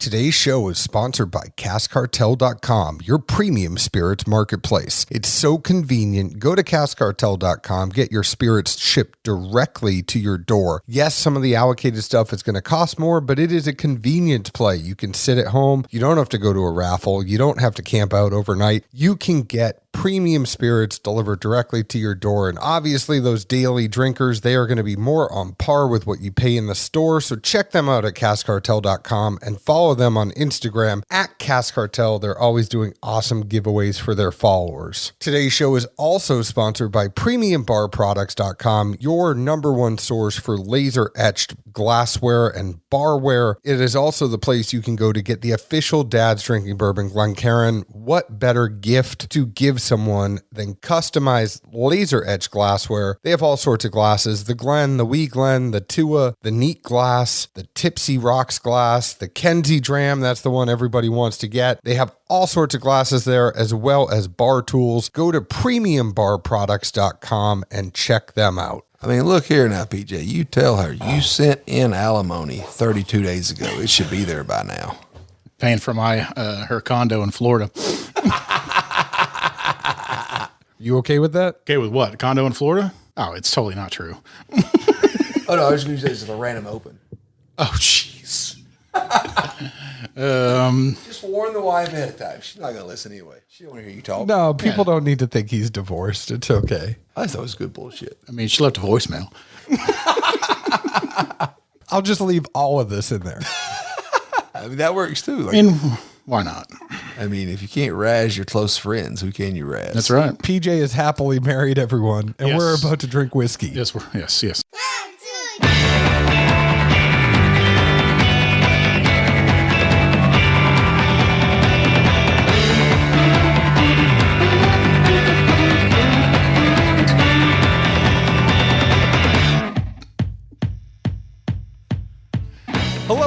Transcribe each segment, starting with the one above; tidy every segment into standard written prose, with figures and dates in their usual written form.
Today's show is sponsored by CaskCartel.com, your premium spirits marketplace. It's so convenient. Go to CaskCartel.com, get your spirits shipped directly to your door. Yes, some of the allocated stuff is going to cost more, but it is a convenience play. You can sit at home. You don't have to go to a raffle. You don't have to camp out overnight. You can get premium spirits delivered directly to your door. And obviously those daily drinkers, they are going to be more on par with what you pay in the store. So check them out at CaskCartel.com and follow them on Instagram at CaskCartel. They're always doing awesome giveaways for their followers. Today's show is also sponsored by PremiumBarProducts.com, your number one source for laser etched glassware and barware. It is also the place you can go to get the official Dad's Drinking Bourbon Glencairn. What better gift to give someone than customized laser etched glassware? They have all sorts of glasses: the Glen, the Wee Glen, the Tua, the Neat Glass, the Tipsy Rocks glass, the Kenzie Dram. That's the one everybody wants to get. They have all sorts of glasses there, as well as bar tools. Go to PremiumBarProducts.com and check them out. I mean, look here now, PJ. You tell her you sent in alimony 32 days ago. It should be there by now. Paying for my her condo in Florida. You okay with that? Okay with what? Condo in Florida? Oh, it's totally not true. Oh, no, I was going to say it's a random open. Oh, jeez. Just warn the wife ahead of time. She's not going to listen anyway. She don't want to hear you talk. No, people don't need to think he's divorced. It's okay. I thought it was good bullshit. I mean, she left a voicemail. I'll just leave all of this in there. I mean, that works too. Like, And why not? I mean, if you can't razz your close friends, who can you razz? That's right. PJ is happily married, everyone, and Yes. we're about to drink whiskey. Yes, yes.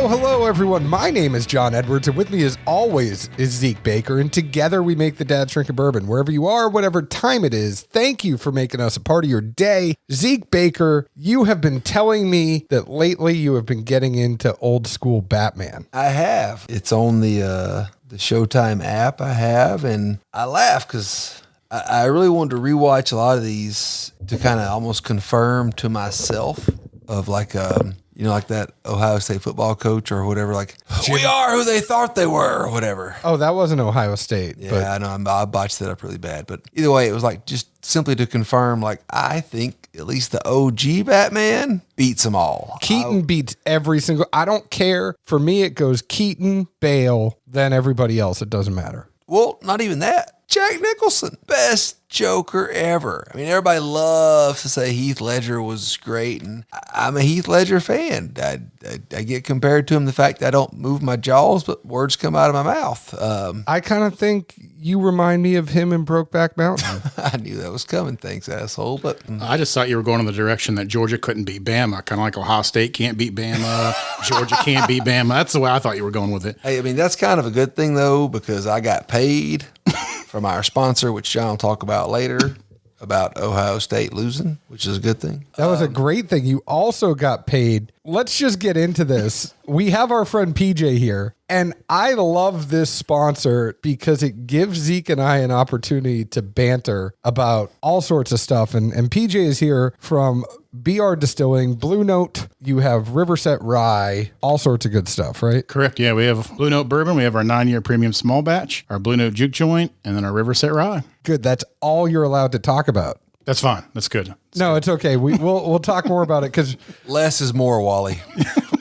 Hello, everyone. My name is John Edwards, and with me, as always, is Zeke Baker, and together we make the Dad's Drinking Bourbon. Wherever you are, whatever time it is, thank you for making us a part of your day. Zeke Baker, you have been telling me that lately you have been getting into old school Batman. I have. It's on the Showtime app. I have, and I laugh because I really wanted to rewatch a lot of these to kind of almost confirm to myself of like like that Ohio State football coach or whatever, like, we are who they thought they were or whatever. Oh, that wasn't Ohio State. Yeah, but I know. I botched that up really bad. But either way, it was like just simply to confirm, like, I think at least the OG Batman beats them all. Keaton beats every single. I don't care. For me, it goes Keaton, Bale, then everybody else. It doesn't matter. Well, not even that. Jack Nicholson, best Joker ever. I mean, everybody loves to say Heath Ledger was great, and I'm a Heath Ledger fan. I get compared to him the fact that I don't move my jaws, but words come out of my mouth. I kind of think you remind me of him in Brokeback Mountain. I knew that was coming, thanks, asshole. But I just thought you were going in the direction that Georgia couldn't beat Bama, kind of like Ohio State can't beat Bama, Georgia can't beat Bama. That's the way I thought you were going with it. hey, I mean, that's kind of a good thing, though, because I got paid from our sponsor, which John will talk about later, about Ohio State losing, which is a good thing. That was a great thing. You also got paid. Let's just get into this. We have our friend PJ here, and I love this sponsor because it gives Zeke and I an opportunity to banter about all sorts of stuff. And PJ is here from BR Distilling, Blue Note. You have Riverset Rye, all sorts of good stuff, right? Correct. Yeah, we have Blue Note Bourbon. We have our 9-year premium small batch, our Blue Note Juke Joint, and then our Riverset Rye. Good. That's all you're allowed to talk about. That's fine. That's good. No, it's okay. We'll talk more about it because Less is more, Wally.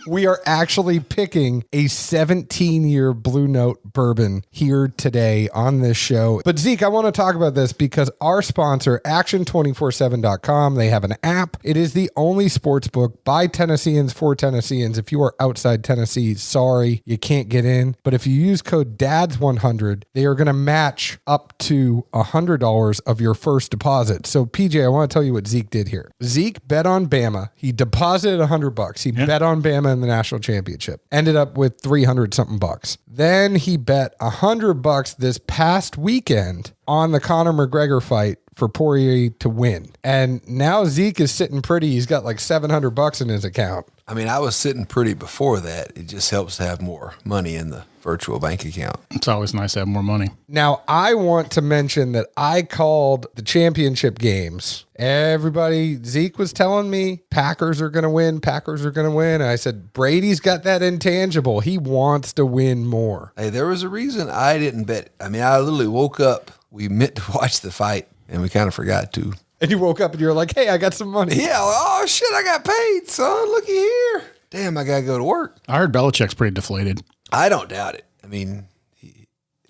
we are actually picking a 17-year Blue Note bourbon here today on this show. But Zeke, I want to talk about this because our sponsor, Action247.com, they have an app. It is the only sports book by Tennesseans for Tennesseans. If you are outside Tennessee, sorry, you can't get in. But if you use code DADS100, they are going to match up to $100 of your first deposit. So PJ, I want to tell you what Zeke did here. Zeke bet on Bama. He deposited $100. He bet on Bama in the national championship. Ended up with 300 something bucks. Then he bet $100 this past weekend on the Conor McGregor fight for Poirier to win. And now Zeke is sitting pretty. He's got like $700 in his account. I mean, I was sitting pretty before that. It just helps to have more money in the virtual bank account. It's always nice to have more money. Now, I want to mention that I called the championship games. Everybody, Zeke was telling me Packers are going to win. Packers are going to win. And I said, Brady's got that intangible. He wants to win more. Hey, there was a reason I didn't bet. I mean, I literally woke up. We meant to watch the fight, and we kind of forgot to. And you woke up and you were like, hey, I got some money. Yeah. Oh, shit, I got paid, son. Looky here. Damn, I got to go to work. I heard Belichick's pretty deflated. I don't doubt it. I mean,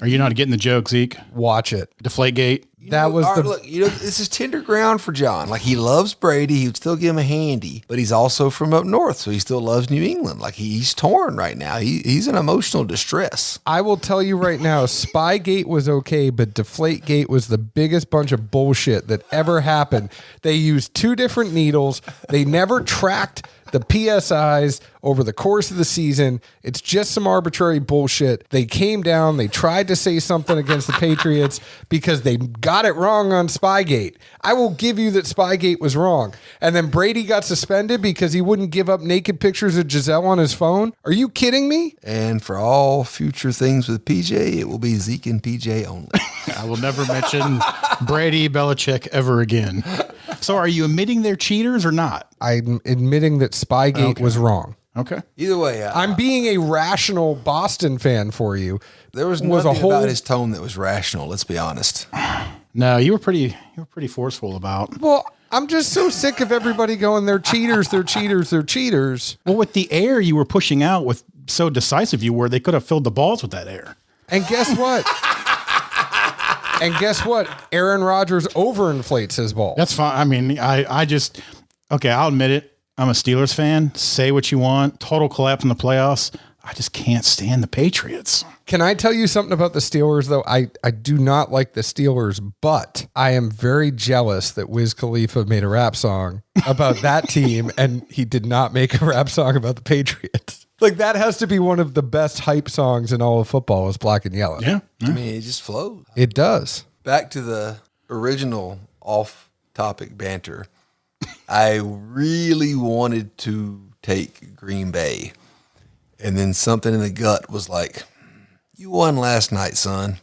Are you not getting the joke, Zeke? Watch it. Deflategate. Look, this is tender ground for John. Like, he loves Brady. He would still give him a handy, but he's also from up north, so he still loves New England. Like, he's torn right now. He's in emotional distress. I will tell you right now, Spygate was okay, but Deflategate was the biggest bunch of bullshit that ever happened. They used two different needles. They never tracked the PSIs over the course of the season. It's just some arbitrary bullshit. They came down. They tried to say something against the Patriots because they got it wrong on Spygate. I will give you that Spygate was wrong. And then Brady got suspended because he wouldn't give up naked pictures of Giselle on his phone. Are you kidding me? And for all future things with PJ, it will be Zeke and PJ only. I will never mention Brady, Belichick ever again. So are you admitting they're cheaters or not? I'm admitting that Spygate was wrong. Okay. Either way, I'm being a rational Boston fan for you. There was nothing about his tone that was rational. Let's be honest. No, you were pretty forceful about. Well, I'm just so sick of everybody going, they're cheaters, they're cheaters, they're cheaters. Well, with the air you were pushing out with so decisive you were, they could have filled the balls with that air. And guess what? Aaron Rodgers overinflates his ball. That's fine. I mean, I just, okay, I'll admit it. I'm a Steelers fan. Say what you want. Total collapse in the playoffs. I just can't stand the Patriots. Can I tell you something about the Steelers, though? I do not like the Steelers, but I am very jealous that Wiz Khalifa made a rap song about that team, and he did not make a rap song about the Patriots. Like, that has to be one of the best hype songs in all of football is Black and Yellow. Yeah. I mean, it just flows. It does. Back to the original off-topic banter. I really wanted to take Green Bay, and then something in the gut was like, you won last night, son.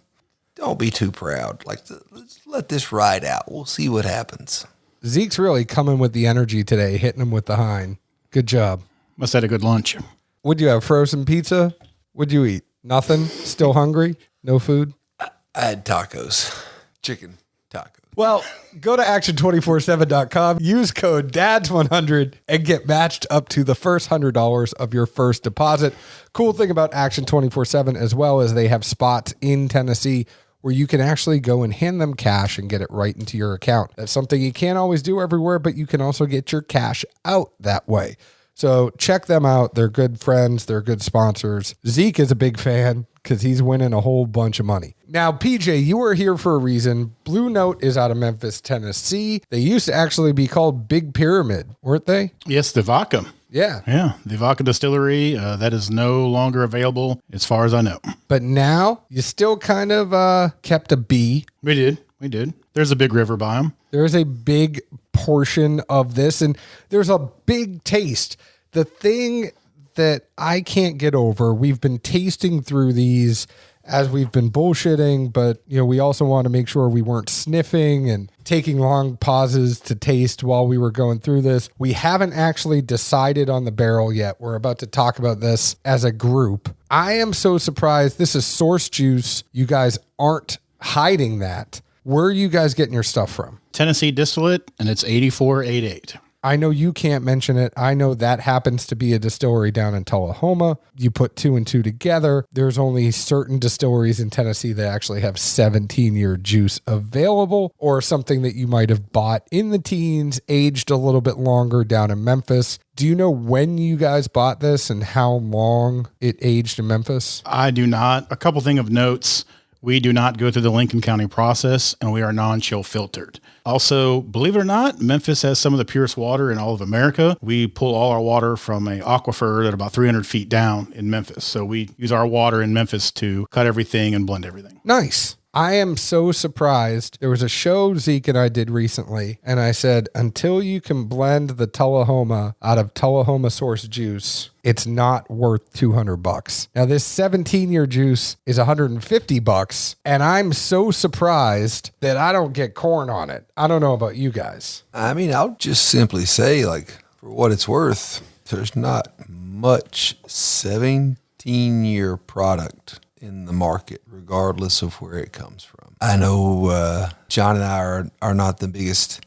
Don't be too proud. Like, let's let this ride out. We'll see what happens. Zeke's really coming with the energy today, hitting him with the hind. Good job. Must have had a good lunch. What'd you have, frozen pizza? What'd you eat? Nothing? Still hungry? No food? I had tacos. Chicken tacos. Well, go to action247.com, use code DADS100, and get matched up to the first $100 of your first deposit. Cool thing about Action 24/7 as well is they have spots in Tennessee where you can actually go and hand them cash and get it right into your account. That's something you can't always do everywhere, but you can also get your cash out that way. So check them out. They're good friends. They're good sponsors. Zeke is a big fan because he's winning a whole bunch of money. Now, PJ, you were here for a reason. Blue Note is out of Memphis, Tennessee. They used to actually be called Big Pyramid, weren't they? Yes, the vodka. Yeah. Yeah, the vodka distillery, that is no longer available as far as I know. But now you still kind of kept a B. We did. There's a big river by them. There's a big portion of this, and there's a big taste. The thing that I can't get over, we've been tasting through these as we've been bullshitting, but we also want to make sure we weren't sniffing and taking long pauses to taste while we were going through this. We haven't actually decided on the barrel yet. We're about to talk about this as a group. I am so surprised. This is Source Juice. You guys aren't hiding that. Where are you guys getting your stuff from? Tennessee distillate, and it's 8488. I know you can't mention it. I know that happens to be a distillery down in Tullahoma. You put two and two together. There's only certain distilleries in Tennessee that actually have 17-year juice available, or something that you might have bought in the teens, aged a little bit longer down in Memphis. Do you know when you guys bought this and how long it aged in Memphis? I do not. A couple things of notes. We do not go through the Lincoln County process, and we are non-chill filtered. Also, believe it or not, Memphis has some of the purest water in all of America. We pull all our water from an aquifer that's about 300 feet down in Memphis. So we use our water in Memphis to cut everything and blend everything. Nice. I am so surprised. There was a show Zeke and I did recently, and I said, until you can blend the Tullahoma out of Tullahoma source juice, it's not worth $200. Now, this 17-year juice is $150, and I'm so surprised that I don't get corn on it. I don't know about you guys. I mean, I'll just simply say, like, for what it's worth, there's not much 17-year product in the market, regardless of where it comes from. I know John and I are not the biggest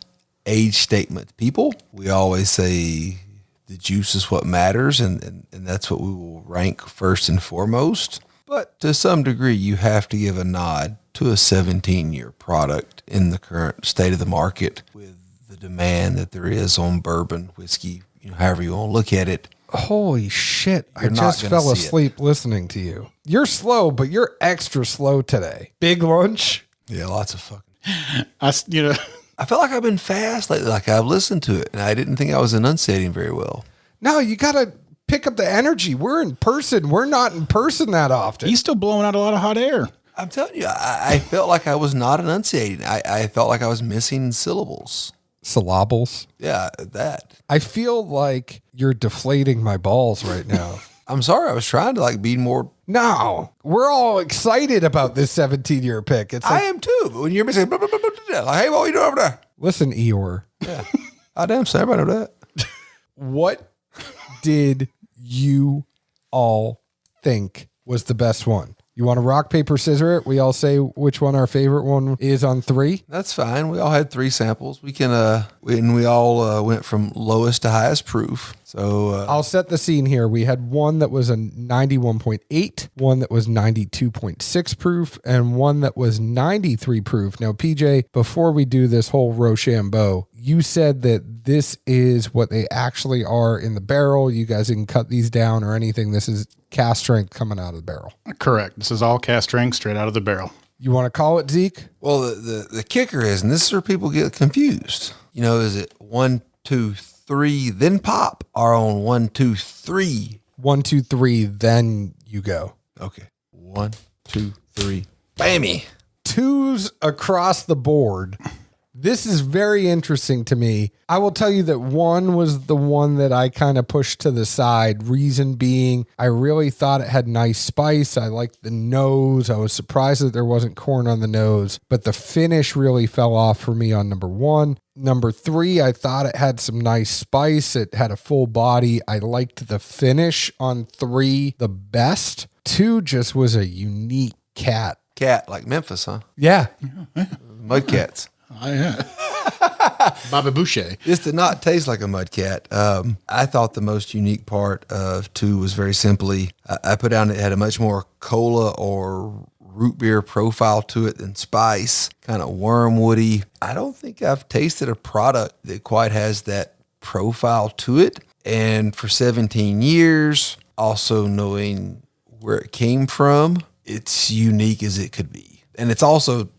age statement people. We always say the juice is what matters, and that's what we will rank first and foremost. But to some degree, you have to give a nod to a 17-year product in the current state of the market with the demand that there is on bourbon, whiskey, however you want to look at it. Holy shit. I just fell asleep listening to you. You're slow, but you're extra slow today. Big lunch? Yeah, lots of fucking. I feel like I've been fast lately. Like I've listened to it, and I didn't think I was enunciating very well. No, you got to pick up the energy. We're in person. We're not in person that often. He's still blowing out a lot of hot air. I'm telling you, I felt like I was not enunciating. I felt like I was missing syllables. Syllables? Yeah, that. I feel like you're deflating my balls right now. I'm sorry. I was trying to like be more. No, we're all excited about this 17-year pick. It's like, I am too. But when you're missing, like, hey, what are you doing over there? Listen, Eeyore. Yeah. I damn say everybody know that. What did you all think was the best one? You want to rock, paper, scissors it? We all say which one our favorite one is on 3? That's fine. We all had 3 samples. We can, and we all went from lowest to highest proof. So I'll set the scene here. We had one that was a 91.8, one that was 92.6 proof, and one that was 93 proof. Now, PJ, before we do this whole Rochambeau, you said that this is what they actually are in the barrel. You guys didn't cut these down or anything. This is cast strength coming out of the barrel. Correct. This is all cast strength straight out of the barrel. You want to call it, Zeke? Well, the kicker is, and this is where people get confused. Is it 1, 2, 3, then pop, or on 1, 2, 3? 1, 2, 3, then you go. Okay. 1, 2, 3. Bammy. 2s across the board. This is very interesting to me. I will tell you that 1 was the one that I kind of pushed to the side. Reason being, I really thought it had nice spice. I liked the nose. I was surprised that there wasn't corn on the nose, but the finish really fell off for me on number 1. Number 3, I thought it had some nice spice. It had a full body. I liked the finish on 3 the best. 2 just was a unique cat. Cat, like Memphis, huh? Yeah. Mud cats. Oh, yeah. Baba Boucher. This did not taste like a mud cat. I thought the most unique part of 2 was very simply, I put down it had a much more cola or root beer profile to it than spice, kind of wormwoody. I don't think I've tasted a product that quite has that profile to it. And for 17 years, also knowing where it came from, it's unique as it could be. And it's also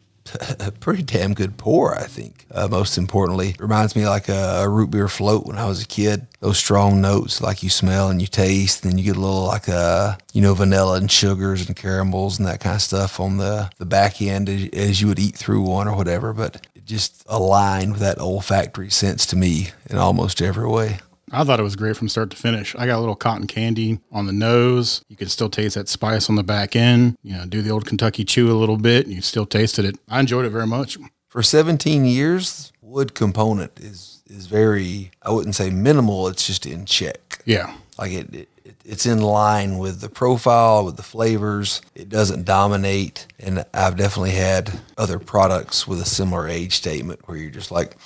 a pretty damn good pour, I think. Most importantly, reminds me like a root beer float when I was a kid. Those strong notes like you smell and you taste, and then you get a little like vanilla and sugars and caramels and that kind of stuff on the back end as you would eat through one or whatever. But it just aligned with that olfactory sense to me in almost every way. I thought it was great from start to finish. I got a little cotton candy on the nose. You could still taste that spice on the back end. Do the old Kentucky chew a little bit, and you still tasted it. I enjoyed it very much. For 17 years, wood component is very, I wouldn't say minimal, it's just in check. Yeah. Like it's in line with the profile, with the flavors. It doesn't dominate. And I've definitely had other products with a similar age statement where you're just like,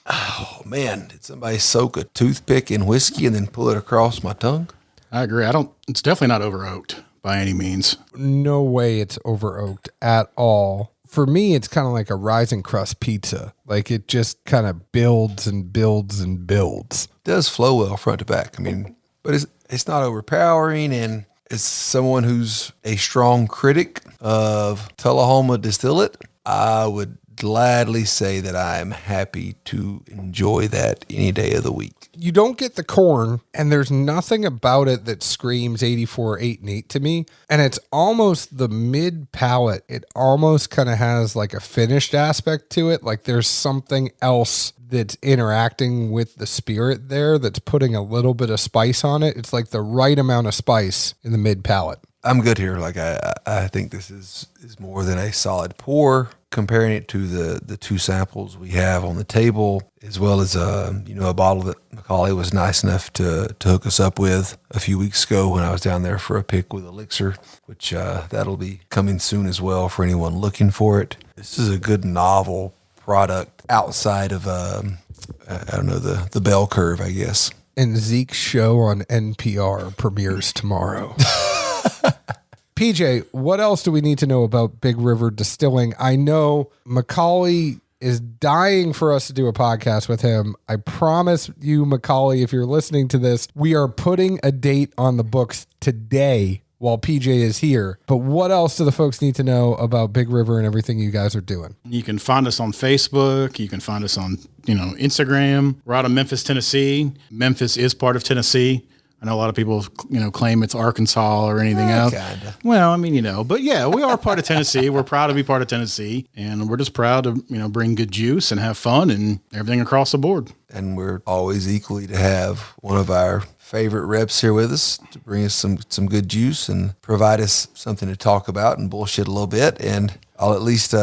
oh man, did somebody soak a toothpick in whiskey and then pull it across my tongue? I agree. It's definitely not over oaked by any means. No way it's over oaked at all. For me, it's kind of like a rising crust pizza. Like it just kind of builds and builds and builds. It does flow well front to back. But it's not overpowering, and as someone who's a strong critic of Tullahoma distillate, I would gladly say that I am happy to enjoy that any day of the week. You don't get the corn, and there's nothing about it that screams 84, 8, and 8 to me. And it's almost the mid palate. It almost kind of has like a finished aspect to it. Like there's something else that's interacting with the spirit there that's putting a little bit of spice on it. It's like the right amount of spice in the mid palate. I'm good here. Like I think this is more than a solid pour. Comparing it to the two samples we have on the table, as well as a bottle that Macaulay was nice enough to hook us up with a few weeks ago when I was down there for a pick with Elixir, which that'll be coming soon as well for anyone looking for it. This is a good novel product outside of the bell curve, I guess. And Zeke's show on NPR premieres tomorrow. PJ, what else do we need to know about Big River Distilling? I know Macaulay is dying for us to do a podcast with him. I promise you, Macaulay, if you're listening to this, we are putting a date on the books today while PJ is here. But what else do the folks need to know about Big River and everything you guys are doing? You can find us on Facebook. You can find us on, Instagram. We're out of Memphis, Tennessee. Memphis is part of Tennessee. I know a lot of people, claim it's Arkansas or anything else. Kinda. Well, but yeah, we are part of Tennessee. We're proud to be part of Tennessee, and we're just proud to, bring good juice and have fun and everything across the board. And we're always equally to have one of our favorite reps here with us to bring us some good juice and provide us something to talk about and bullshit a little bit. And I'll at least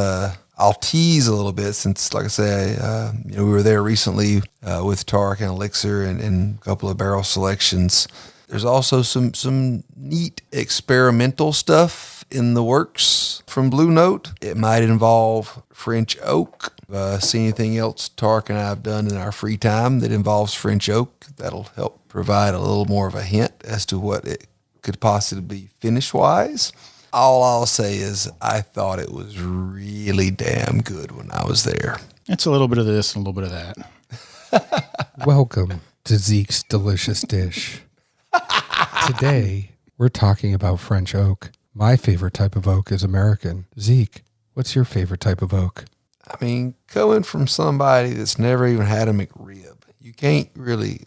I'll tease a little bit since, like I say, we were there recently with Tark and Elixir and a couple of barrel selections. There's also some neat experimental stuff in the works from Blue Note. It might involve French oak. See anything else Tark and I have done in our free time that involves French oak, that'll help provide a little more of a hint as to what it could possibly be finish-wise. All I'll say is I thought it was really damn good when I was there. It's a little bit of this and a little bit of that. Welcome to Zeke's Delicious Dish. Today, we're talking about French oak. My favorite type of oak is American. Zeke, what's your favorite type of oak? I mean, coming from somebody that's never even had a McRib, you can't really,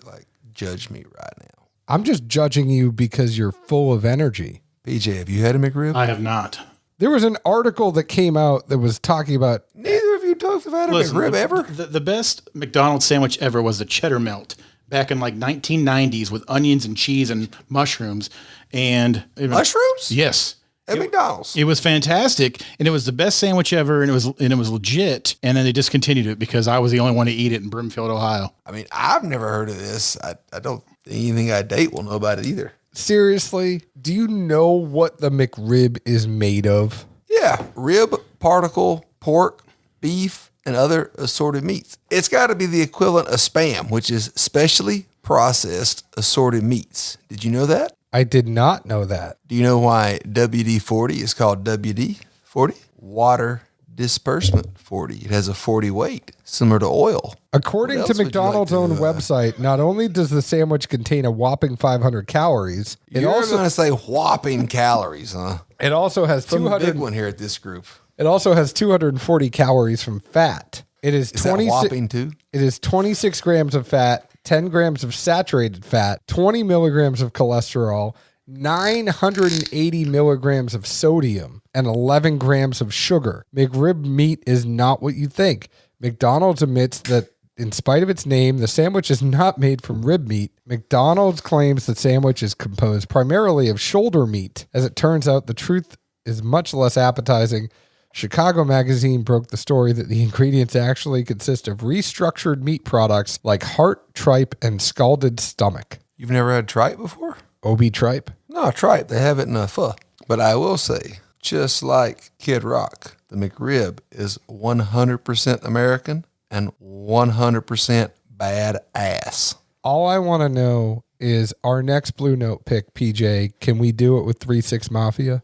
judge me right now. I'm just judging you because you're full of energy. PJ, have you had a McRib? I have not. There was an article that came out that was talking about... Neither of you folks have had a McRib ever? The best McDonald's sandwich ever was the cheddar melt back in 1990s with onions and cheese and mushrooms. And mushrooms? Yes. At McDonald's. It was fantastic, and it was the best sandwich ever, and it was legit. And then they discontinued it because I was the only one to eat it in Brimfield, Ohio. I mean, I've never heard of this. I don't think anything I date will know about it either. Seriously, do you know what the McRib is made of? Yeah, rib, particle, pork, beef, and other assorted meats. It's got to be the equivalent of Spam, which is specially processed assorted meats. Did you know that? I did not know that. Do you know why WD-40 is called WD-40? Water disbursement 40. It has a 40 weight, similar to oil. According to McDonald's own website, not only does the sandwich contain a whopping 500 calories, You're going to say whopping calories, huh? It also has From the big one here at this group. It also has 240 calories from fat. It is 26 whopping too? It is 26 grams of fat, 10 grams of saturated fat, 20 milligrams of cholesterol, 980 milligrams of sodium, and 11 grams of sugar. McRib meat is not what you think. McDonald's admits that in spite of its name, the sandwich is not made from rib meat. McDonald's claims the sandwich is composed primarily of shoulder meat. As it turns out, the truth is much less appetizing. Chicago Magazine broke the story that the ingredients actually consist of restructured meat products like heart, tripe, and scalded stomach. You've never had tripe before? OB tripe? No, tripe. They have it in a pho. But I will say, just like Kid Rock, the McRib is 100% American and 100% badass. All I want to know is our next Blue Note pick, PJ, can we do it with 3-6 Mafia?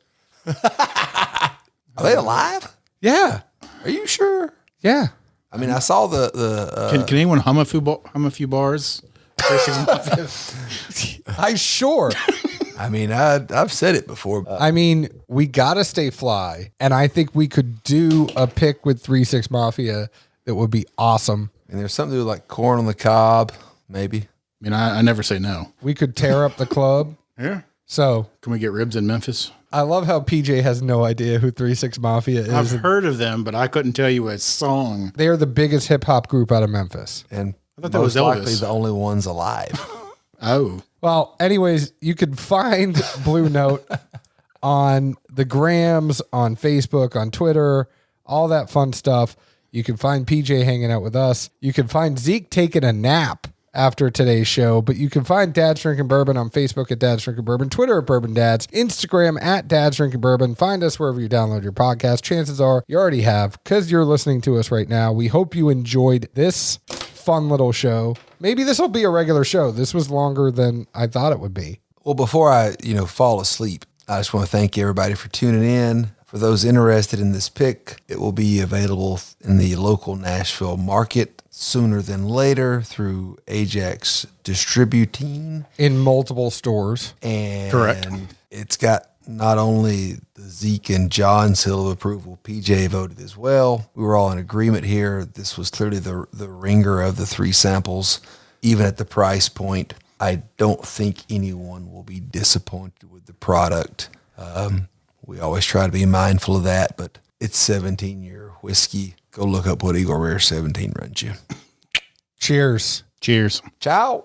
Are they alive? Yeah. Are you sure? Yeah. I mean, I saw the Can anyone hum a few bars? I sure. I mean, I've said it before. I mean, we got to stay fly. And I think we could do a pick with 3-6 Mafia that would be awesome. And there's something to do with like corn on the cob, maybe. I mean, I never say no. We could tear up the club. Yeah. So Can we get ribs in Memphis? I love how PJ has no idea who 3-6 Mafia is. I've heard of them, but I couldn't tell you a song. They are the biggest hip hop group out of Memphis. And I thought that was likely Elvis. the only ones alive. Oh. Well, anyways, you can find Blue Note on the grams, on Facebook, on Twitter, all that fun stuff. You can find PJ hanging out with us. You can find Zeke taking a nap after today's show, but you can find Dad's Drinking Bourbon on Facebook at Dad's Drinking Bourbon, Twitter at Bourbon Dads, Instagram at Dad's Drinking Bourbon. Find us wherever you download your podcast. Chances are you already have because you're listening to us right now. We hope you enjoyed this fun little show. Maybe this will be a regular show. This was longer than I thought it would be. Well, before I, fall asleep, I just want to thank everybody for tuning in. For those interested in this pick, it will be available in the local Nashville market sooner than later through Ajax Distributing. In multiple stores. And Correct. It's got not only the Zeke and John seal of approval, PJ voted as well. We were all in agreement here. This was clearly the ringer of the 3 samples, even at the price point. I don't think anyone will be disappointed with the product. We always try to be mindful of that, but it's 17-year whiskey. Go look up what Eagle Rare 17 runs you. Cheers. Cheers. Ciao.